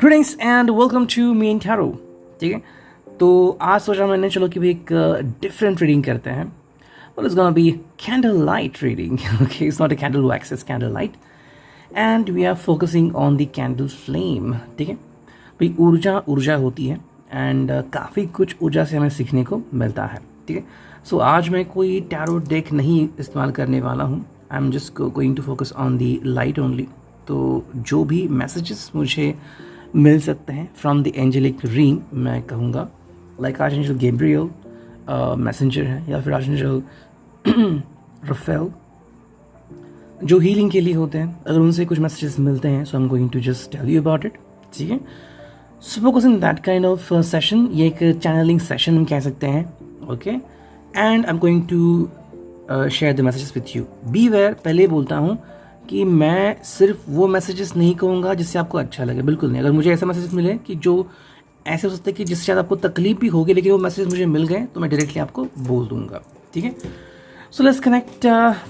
Greetings and welcome to main tarot. ठीक है, तो आज सोचा मैंने चलो कि भाई एक डिफरेंट रीडिंग करते हैं। well it's gonna be candle light reading. Okay, it's not a candle wax, it's candle light and we are focusing on the candle flame. ठीक है भाई, ऊर्जा ऊर्जा होती है एंड काफ़ी कुछ ऊर्जा से हमें सीखने को मिलता है। ठीक है, सो आज मैं कोई टैरो डेक नहीं इस्तेमाल करने वाला हूँ। I am just going to focus on the light only. तो जो भी मैसेजेस मुझे मिल सकते हैं फ्रॉम द एंजेलिक रीम, मैं कहूँगा लाइक आर्चेंजल गैब्रियल मैसेंजर है, या फिर आर्चेंजल रफेल जो हीलिंग के लिए होते हैं। अगर उनसे कुछ मैसेजेस मिलते हैं so I am going to just tell you about it. ठीक है, so focus in that kind of session. ये एक चैनलिंग सेशन हम कह सकते हैं। Okay, and I am going to share the messages with you. Be aware, पहले बोलता हूँ कि मैं सिर्फ वो मैसेजेस नहीं कहूँगा जिससे आपको अच्छा लगे, बिल्कुल नहीं। अगर मुझे ऐसे मैसेजेस मिले कि जो ऐसे हो सकते हैं कि जिससे शायद आपको तकलीफ भी होगी, लेकिन वो मैसेज मुझे मिल गए तो मैं डायरेक्टली आपको बोल दूंगा। ठीक है, so let's connect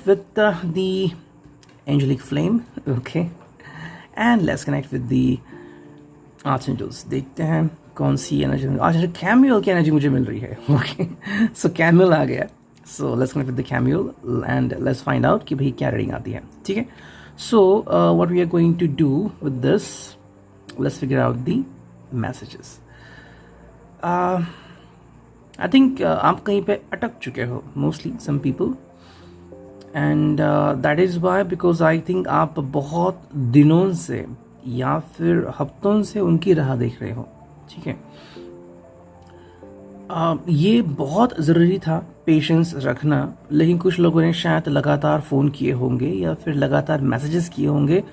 with the angelic flame. Okay, and let's connect with the archangels. देखते हैं कौन सी एनर्जी। आज कैम्यूल की एनर्जी मुझे मिल रही है। ओके, सो कैम्यूल आ गया। So let's connect with the Chamuel and let's find out कि भाई क्या रीडिंग आती है। ठीक है, so what we are going to do with this, let's figure out the messages. I think आप कहीं पे अटक चुके हो, mostly some people, and that is why because I think आप बहुत दिनों से या फिर हफ्तों से उनकी राह देख रहे हो। ठीक है, ये बहुत ज़रूरी था पेशेंस रखना, लेकिन कुछ लोगों ने शायद लगातार फ़ोन किए होंगे या फिर लगातार मैसेजेस किए होंगे,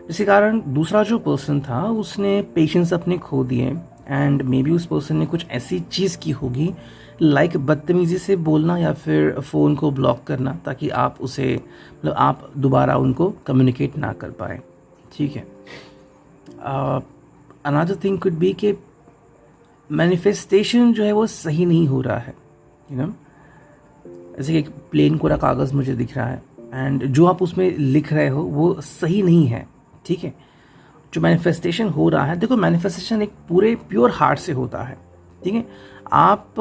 जिसके कारण दूसरा जो पर्सन था उसने पेशेंस अपने खो दिए। एंड मे बी उस पर्सन ने कुछ ऐसी चीज़ की होगी लाइक बदतमीज़ी से बोलना या फिर फ़ोन को ब्लॉक करना, ताकि आप उसे मतलब आप दोबारा उनको कम्युनिकेट ना कर पाए। ठीक है, अनदर थिंग कुड बी कि मैनिफेस्टेशन जो है वो सही नहीं हो रहा है। यू नो, जैसे कि एक प्लेन कोरा कागज़ मुझे दिख रहा है एंड जो आप उसमें लिख रहे हो वो सही नहीं है। ठीक है, जो मैनिफेस्टेशन हो रहा है, देखो मैनिफेस्टेशन एक पूरे प्योर हार्ट से होता है। ठीक है, आप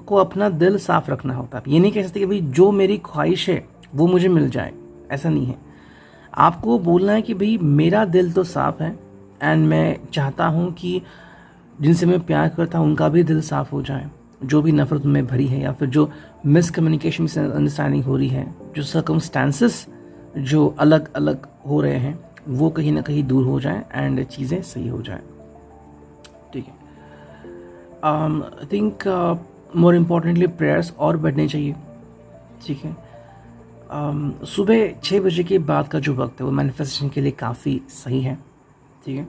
को अपना दिल साफ रखना होता है। ये नहीं कह सकते कि भाई जो मेरी ख्वाहिश है वो मुझे मिल जाए, ऐसा नहीं है। आपको बोलना है कि भाई मेरा दिल तो साफ है एंड मैं चाहता हूँ कि जिनसे मैं प्यार करता हूँ उनका भी दिल साफ हो जाए। जो भी नफरत में भरी है या फिर जो मिसकम्युनिकेशन, मिसअंडरस्टैंडिंग हो रही है, जो सर्कमस्टांसेस जो अलग अलग हो रहे हैं, वो कहीं ना कहीं दूर हो जाए एंड चीज़ें सही हो जाए। ठीक है, I think more importantly prayers और बढ़ने चाहिए। ठीक है, सुबह 6 बजे के बाद का जो वक्त है वो मैनिफेस्टेशन के लिए काफ़ी सही है। ठीक है,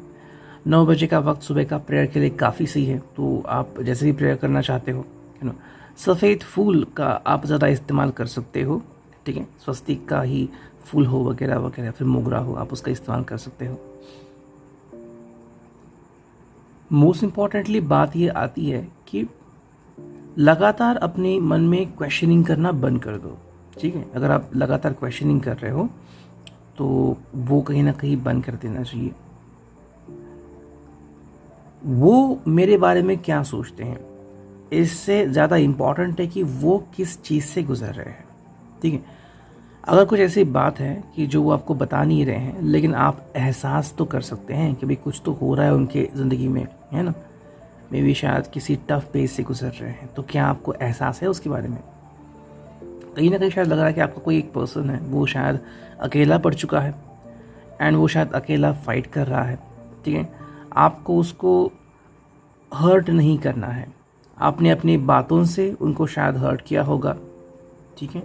9 बजे का वक्त सुबह का प्रेयर के लिए काफ़ी सही है। तो आप जैसे भी प्रेयर करना चाहते हो, यू नो, सफ़ेद फूल का आप ज़्यादा इस्तेमाल कर सकते हो। ठीक है, स्वस्तिक का ही फूल हो वगैरह वगैरह, फिर मोगरा हो, आप उसका इस्तेमाल कर सकते हो। मोस्ट इम्पॉर्टेंटली बात ये आती है कि लगातार अपने मन में क्वेश्चनिंग करना बंद कर दो। ठीक है, अगर आप लगातार क्वेश्चनिंग कर रहे हो तो वो कहीं ना कहीं बंद कर देना चाहिए। वो मेरे बारे में क्या सोचते हैं, इससे ज़्यादा इम्पॉर्टेंट है कि वो किस चीज़ से गुजर रहे हैं। ठीक है, अगर कुछ ऐसी बात है कि जो वो आपको बता नहीं रहे हैं, लेकिन आप एहसास तो कर सकते हैं कि भाई कुछ तो हो रहा है उनके ज़िंदगी में, है ना। मे बी शायद किसी टफ पेज से गुजर रहे हैं, तो क्या आपको एहसास है उसके बारे में? कहीं ना कहीं शायद लग रहा है कि आपका कोई एक पर्सन है, वो शायद अकेला पड़ चुका है एंड वो शायद अकेला फाइट कर रहा है। ठीक है, आपको उसको हर्ट नहीं करना है। आपने अपनी बातों से उनको शायद हर्ट किया होगा। ठीक है,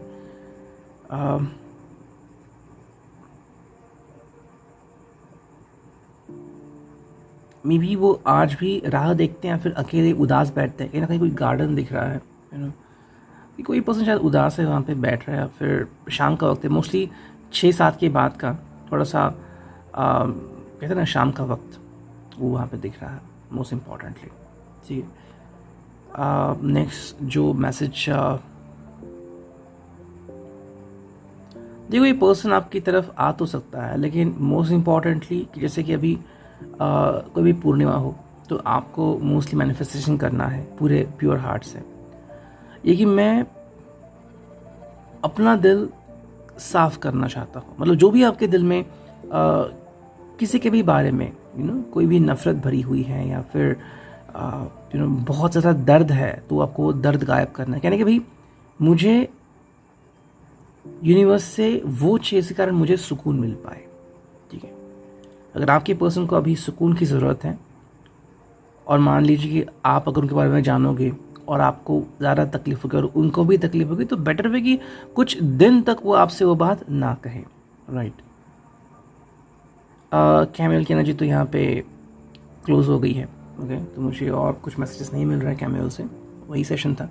मे बी वो आज भी राह देखते हैं या फिर अकेले उदास बैठते हैं। कहीं ना कहीं कोई गार्डन दिख रहा है, यू नो, कि कोई पर्सन शायद उदास है, वहाँ पे बैठ रहा है। फिर शाम का वक्त है, मोस्टली 6-7 के बाद का थोड़ा सा कहते हैं ना शाम का वक्त, वो वहाँ पे दिख रहा है मोस्ट इम्पॉर्टेंटली। ठीक है, नेक्स्ट जो मैसेज, देखो ये पर्सन आपकी तरफ आ तो सकता है, लेकिन मोस्ट इम्पॉर्टेंटली जैसे कि अभी कोई भी पूर्णिमा हो तो आपको मोस्टली मैनिफेस्टेशन करना है पूरे प्योर हार्ट से, ये कि मैं अपना दिल साफ करना चाहता हूँ। मतलब जो भी आपके दिल में किसी के भी बारे में कोई भी नफ़रत भरी हुई है या फिर बहुत ज़्यादा दर्द है, तो आपको वो दर्द गायब करना है। कहने कि भाई मुझे यूनिवर्स से वो चीज़ के कारण मुझे सुकून मिल पाए। ठीक है, अगर आपके पर्सन को अभी सुकून की ज़रूरत है और मान लीजिए कि आप अगर उनके बारे में जानोगे और आपको ज़्यादा तकलीफ होगी और उनको भी तकलीफ होगी, तो बेटर है कि कुछ दिन तक वो आपसे वो बात ना कहे। राइट, कैमेल की एनर्जी तो यहाँ पे क्लोज हो गई है। ओके, तो मुझे और कुछ मैसेजेस नहीं मिल रहा है कैमेल से, वही सेशन था।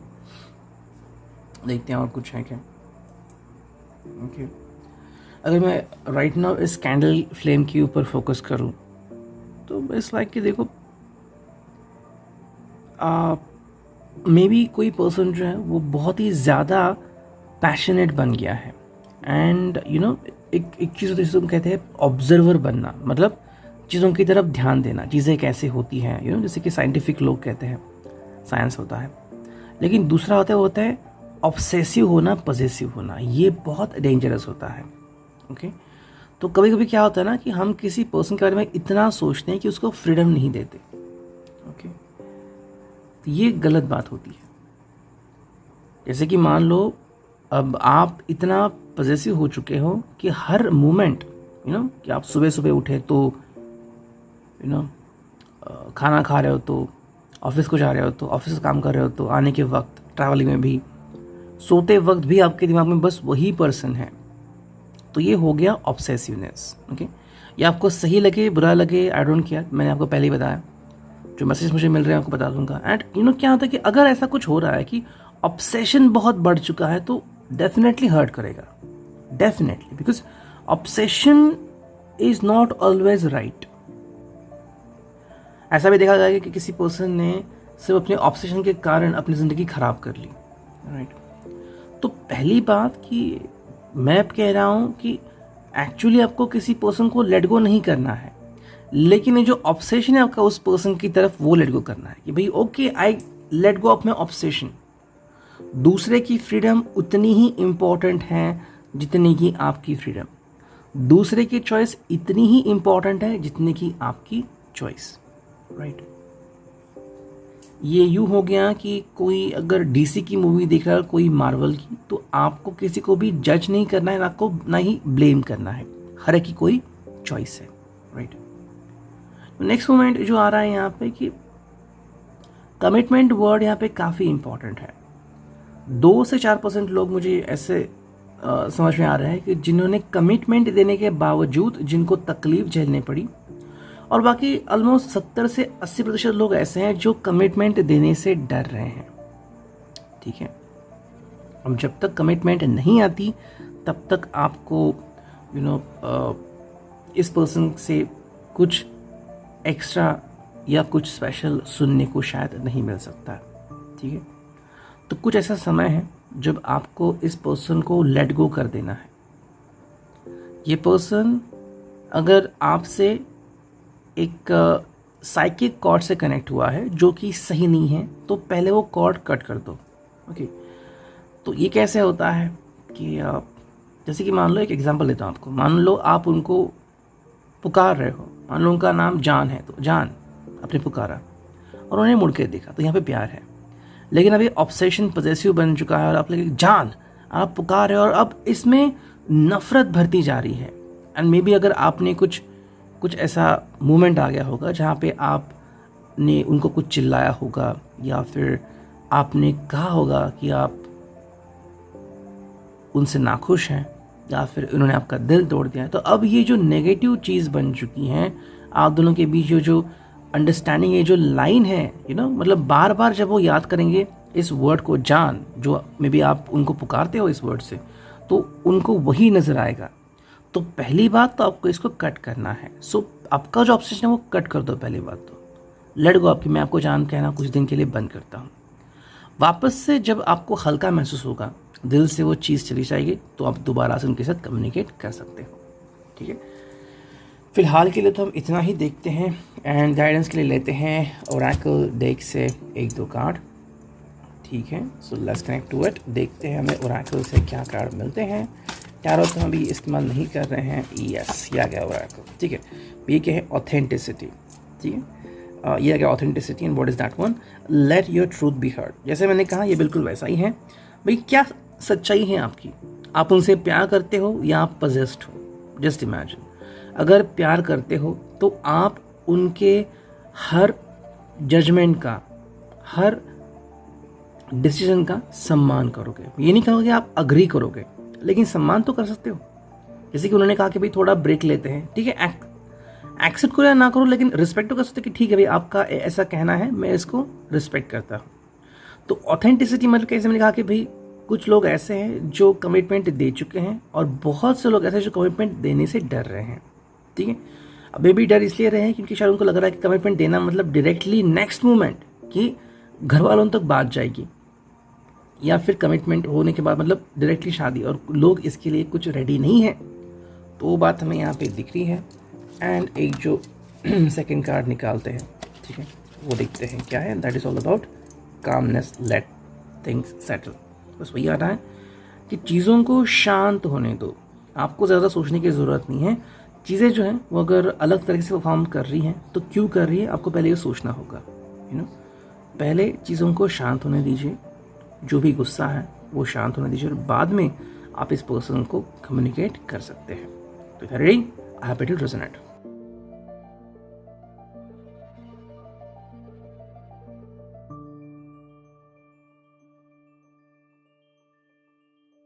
देखते हैं और कुछ है क्या। ओके, अगर मैं राइट नाउ इस कैंडल फ्लेम के ऊपर फोकस करूं तो इट्स लाइक कि देखो मे बी कोई पर्सन जो है वो बहुत ही ज़्यादा पैशनेट बन गया है। एंड एक चीज़ होती है जिसे हम कहते हैं ऑब्जर्वर बनना, मतलब चीज़ों की तरफ ध्यान देना, चीज़ें कैसे होती हैं, जैसे कि साइंटिफिक लोग कहते हैं, साइंस होता है। लेकिन दूसरा होता है ऑब्सेसिव होना, पजेसिव होना। ये बहुत डेंजरस होता है। ओके, तो कभी कभी क्या होता है ना कि हम किसी पर्सन के बारे में इतना सोचते हैं कि उसको फ्रीडम नहीं देते। ओके, तो ये गलत बात होती है। जैसे कि मान लो अब आप इतना पजेसिव हो चुके हो कि हर मोमेंट कि आप सुबह सुबह उठे तो खाना खा रहे हो, तो ऑफिस को जा रहे हो, तो ऑफिस का काम कर रहे हो, तो आने के वक्त, ट्रैवलिंग में भी, सोते वक्त भी आपके दिमाग में बस वही पर्सन है। तो ये हो गया ऑब्सेसिवनेस। ओके, ये आपको सही लगे बुरा लगे, आई डोंट केयर, मैंने आपको पहले ही बताया, जो मैसेज मुझे मिल रहे हैं आपको बता दूंगा। एंड क्या होता है कि अगर ऐसा कुछ हो रहा है कि ऑब्सेशन बहुत बढ़ चुका है तो डेफिनेटली हर्ट करेगा, definitely, because obsession is not always right. ऐसा भी देखा गया कि किसी पर्सन ने सिर्फ अपने ऑब्सेशन के कारण अपनी ज़िंदगी खराब कर ली। राइट, तो पहली बात कि मैं अब कह रहा हूँ कि एक्चुअली आपको किसी पर्सन को लेट गो नहीं करना है, लेकिन ये जो ऑब्सेशन है आपका उस पर्सन की तरफ, वो लेट गो करना है कि भाई okay, I let go of my obsession. दूसरे की फ्रीडम उतनी ही इम्पोर्टेंट है जितनी की आपकी फ्रीडम, दूसरे की चॉइस इतनी ही इम्पोर्टेंट है जितनी की आपकी चॉइस। राइट, ये यूँ हो गया कि कोई अगर डीसी की मूवी देख रहा है, कोई मार्वल की, तो आपको किसी को भी जज नहीं करना है, आपको ना ही ब्लेम करना है, हर एक की कोई चॉइस है। राइट, नेक्स्ट मोमेंट जो आ रहा है यहाँ पे कि कमिटमेंट वर्ड यहाँ पे काफ़ी इंपॉर्टेंट है। 2 से 4% लोग मुझे ऐसे समझ में आ रहा है कि जिन्होंने कमिटमेंट देने के बावजूद जिनको तकलीफ झेलनी पड़ी, और बाकी ऑलमोस्ट 70 से 80% लोग ऐसे हैं जो कमिटमेंट देने से डर रहे हैं। ठीक है, अब जब तक कमिटमेंट नहीं आती तब तक आपको इस पर्सन से कुछ एक्स्ट्रा या कुछ स्पेशल सुनने को शायद नहीं मिल सकता। ठीक है, तो कुछ ऐसा समय है जब आपको इस पर्सन को लेट गो कर देना है। ये पर्सन अगर आपसे एक साइकिक कॉर्ड से कनेक्ट हुआ है जो कि सही नहीं है, तो पहले वो कॉर्ड कट कर दो। ओके, तो ये कैसे होता है कि जैसे कि मान लो, एक एग्जांपल देता हूँ आपको। मान लो आप उनको पुकार रहे हो, मान लो उनका नाम जान है, तो जान आपने पुकारा और उन्हें मुड़ के देखा, तो यहाँ पे प्यार है। लेकिन अभी ऑब्सेशन पॉजेसिव बन चुका है और आप लगे जान, आप पुकार रहे हो और अब इसमें नफरत भरती जा रही है। एंड मे बी अगर आपने कुछ ऐसा मोमेंट आ गया होगा जहाँ पे आपने उनको कुछ चिल्लाया होगा, या फिर आपने कहा होगा कि आप उनसे नाखुश हैं, या फिर उन्होंने आपका दिल तोड़ दिया है। तो अब ये जो नेगेटिव चीज़ बन चुकी हैं आप दोनों के बीच, जो अंडरस्टैंडिंग है, जो लाइन है, मतलब बार बार जब वो याद करेंगे इस वर्ड को जान, जो मे बी आप उनको पुकारते हो इस वर्ड से, तो उनको वही नज़र आएगा। तो पहली बात तो आपको इसको कट करना है। सो आपका जो ऑब्सेशन है वो कट कर दो। पहली बात तो लेट गो आपकी, मैं आपको जान कहना कुछ दिन के लिए बंद करता हूँ। वापस से जब आपको हल्का महसूस होगा, दिल से वो चीज़ चली जाएगी, तो आप दोबारा से उनके साथ कम्युनिकेट कर सकते हो। ठीक है, फ़िलहाल के लिए तो हम इतना ही देखते हैं एंड गाइडेंस के लिए लेते हैं ओरेकल डेक से एक दो कार्ड, ठीक है। So let's connect to it, देखते हैं हमें ओरेकल से क्या कार्ड मिलते हैं। टैरो तो हम भी इस्तेमाल नहीं कर रहे हैं, यस ये आ गया ओरेकल, ठीक है। ये क्या है, ऑथेंटिसिटी, ठीक है। ये आ गया authenticity and what is that one, let your truth be heard. जैसे मैंने कहा ये बिल्कुल वैसा ही है भाई, क्या सच्चाई है आपकी, आप उनसे प्यार करते हो या आप पजेस्ड हो। जस्ट इमेजिन, अगर प्यार करते हो तो आप उनके हर जजमेंट का, हर डिसीजन का सम्मान करोगे। ये नहीं कहोगे आप अग्री करोगे, लेकिन सम्मान तो कर सकते हो। जैसे कि उन्होंने कहा कि भाई थोड़ा ब्रेक लेते हैं, ठीक है, एक्सेप्ट करो या ना करो, लेकिन रिस्पेक्ट तो कर सकते हो कि ठीक है भाई आपका ऐसा कहना है, मैं इसको रिस्पेक्ट करता हूँ। तो ऑथेंटिसिटी मतलब कैसे, मैंने कहा कि भाई कुछ लोग ऐसे हैं जो कमिटमेंट दे चुके हैं और बहुत से लोग ऐसे जो कमिटमेंट देने से डर रहे हैं, ठीक है। अभी भी डर इसलिए रहे हैं क्योंकि शायद उनको लग रहा है कि कमिटमेंट देना मतलब डायरेक्टली नेक्स्ट मोमेंट कि घर वालों तक बात जाएगी, या फिर कमिटमेंट होने के बाद मतलब डायरेक्टली शादी, और लोग इसके लिए कुछ रेडी नहीं है। तो वो बात हमें यहाँ पे दिख रही है। एंड एक जो सेकंड कार्ड निकालते हैं, ठीक है, वो देखते हैं क्या है। That is all about calmness, let things settle. बस वही आ रहा है कि चीज़ों को शांत होने दो, आपको ज़्यादा सोचने की ज़रूरत नहीं है। चीज़ें जो हैं वो अगर अलग तरीके से परफॉर्म कर रही हैं तो क्यों कर रही है, आपको पहले ये सोचना होगा, यू नो। पहले चीज़ों को शांत होने दीजिए, जो भी गुस्सा है वो शांत होने दीजिए, और बाद में आप इस पर्सन को कम्युनिकेट कर सकते हैं। तो ready, I have to resonate.